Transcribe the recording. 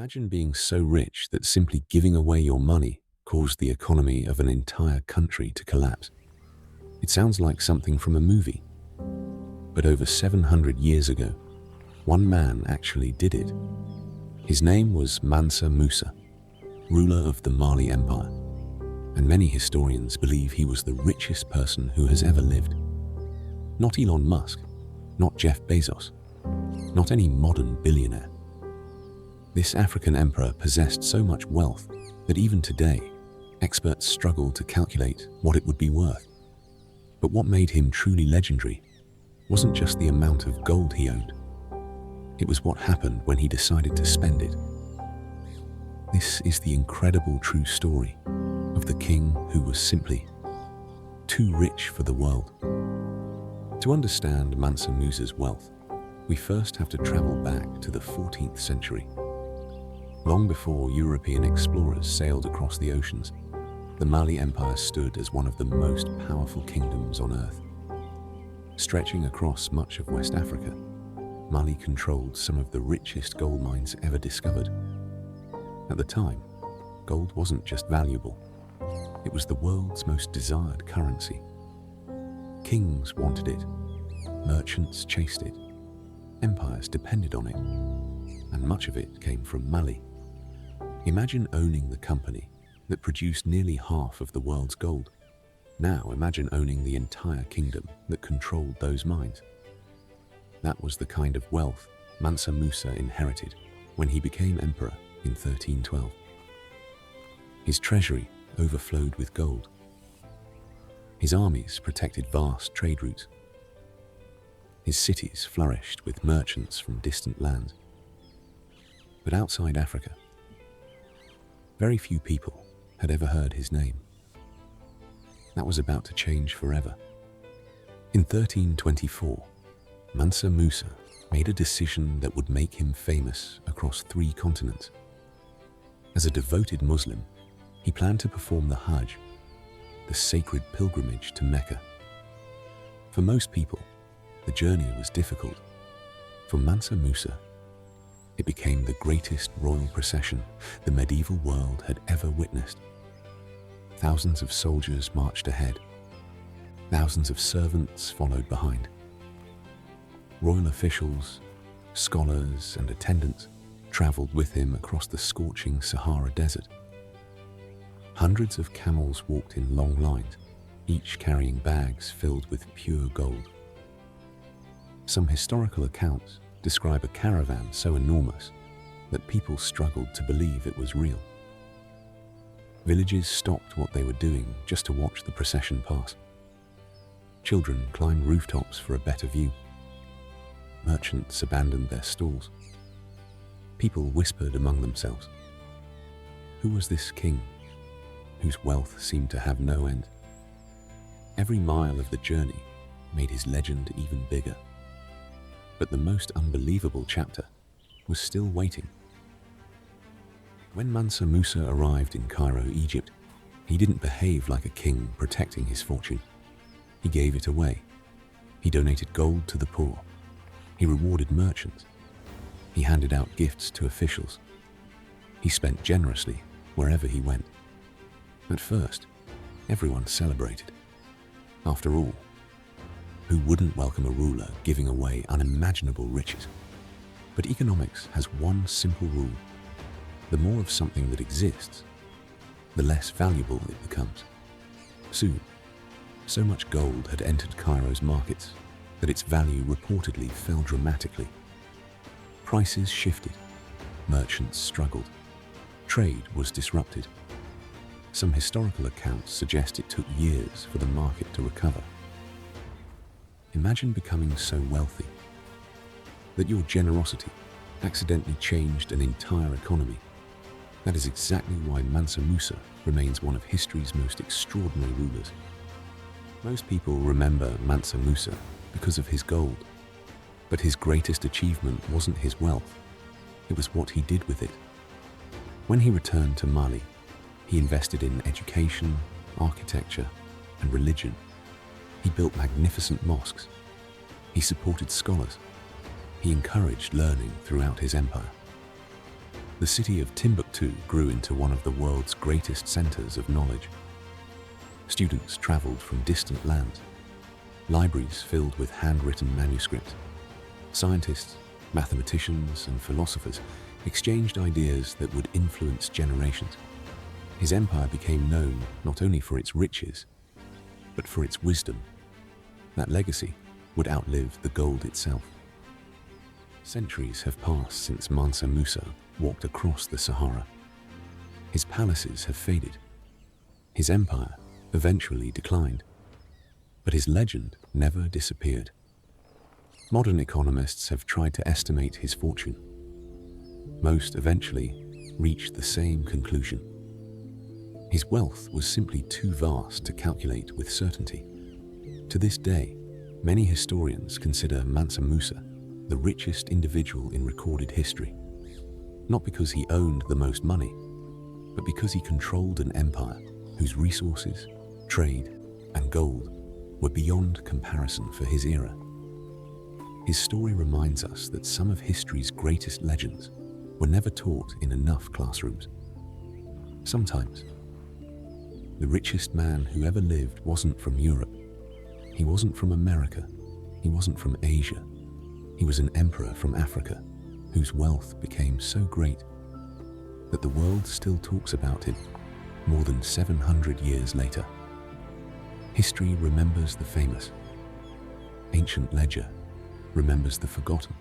Imagine being so rich that simply giving away your money caused the economy of an entire country to collapse. It sounds like something from a movie, but over 700 years ago, one man actually did it. His name was Mansa Musa, ruler of the Mali Empire, and many historians believe he was the richest person who has ever lived. Not Elon Musk, not Jeff Bezos, not any modern billionaire. This African emperor possessed so much wealth that even today, experts struggle to calculate what it would be worth. But what made him truly legendary wasn't just the amount of gold he owned. It was what happened when he decided to spend it. This is the incredible true story of the king who was simply too rich for the world. To understand Mansa Musa's wealth, we first have to travel back to the 14th century. Long before European explorers sailed across the oceans, the Mali Empire stood as one of the most powerful kingdoms on earth. Stretching across much of West Africa, Mali controlled some of the richest gold mines ever discovered. At the time, gold wasn't just valuable, it was the world's most desired currency. Kings wanted it, merchants chased it, empires depended on it, and much of it came from Mali. Imagine owning the company that produced nearly half of the world's gold. Now imagine owning the entire kingdom that controlled those mines. That was the kind of wealth Mansa Musa inherited when he became emperor in 1312. His treasury overflowed with gold. His armies protected vast trade routes. His cities flourished with merchants from distant lands. But outside Africa, very few people had ever heard his name. That was about to change forever. In 1324, Mansa Musa made a decision that would make him famous across 3 continents. As a devoted Muslim, he planned to perform the Hajj, the sacred pilgrimage to Mecca. For most people, the journey was difficult. For Mansa Musa, it became the greatest royal procession the medieval world had ever witnessed. Thousands of soldiers marched ahead. Thousands of servants followed behind. Royal officials, scholars, and attendants traveled with him across the scorching Sahara Desert. Hundreds of camels walked in long lines, each carrying bags filled with pure gold. Some historical accounts describe a caravan so enormous that people struggled to believe it was real. Villages stopped what they were doing just to watch the procession pass. Children climbed rooftops for a better view. Merchants abandoned their stalls. People whispered among themselves. Who was this king, whose wealth seemed to have no end? Every mile of the journey made his legend even bigger. But the most unbelievable chapter was still waiting. When Mansa Musa arrived in Cairo, Egypt, he didn't behave like a king protecting his fortune. He gave it away. He donated gold to the poor. He rewarded merchants. He handed out gifts to officials. He spent generously wherever he went. At first, everyone celebrated. After all, who wouldn't welcome a ruler giving away unimaginable riches? But economics has one simple rule. The more of something that exists, the less valuable it becomes. Soon, so much gold had entered Cairo's markets that its value reportedly fell dramatically. Prices shifted, merchants struggled, trade was disrupted. Some historical accounts suggest it took years for the market to recover. Imagine becoming so wealthy that your generosity accidentally changed an entire economy. That is exactly why Mansa Musa remains one of history's most extraordinary rulers. Most people remember Mansa Musa because of his gold, but his greatest achievement wasn't his wealth, it was what he did with it. When he returned to Mali, he invested in education, architecture, and religion. He built magnificent mosques. He supported scholars. He encouraged learning throughout his empire. the city of Timbuktu grew into one of the world's greatest centers of knowledge. Students traveled from distant lands, libraries filled with handwritten manuscripts. Scientists, mathematicians, and philosophers exchanged ideas that would influence generations. His empire became known not only for its riches, but for its wisdom. That legacy would outlive the gold itself. Centuries have passed since Mansa Musa walked across the Sahara. His palaces have faded. His empire eventually declined. But his legend never disappeared. Modern economists have tried to estimate his fortune. Most eventually reached the same conclusion. His wealth was simply too vast to calculate with certainty. To this day, many historians consider Mansa Musa the richest individual in recorded history, not because he owned the most money, but because he controlled an empire whose resources, trade, and gold were beyond comparison for his era. His story reminds us that some of history's greatest legends were never taught in enough classrooms. Sometimes, the richest man who ever lived wasn't from Europe. He wasn't from America. He wasn't from Asia. He was an emperor from Africa whose wealth became so great that the world still talks about him more than 700 years later. History remembers the famous. Ancient ledger remembers the forgotten.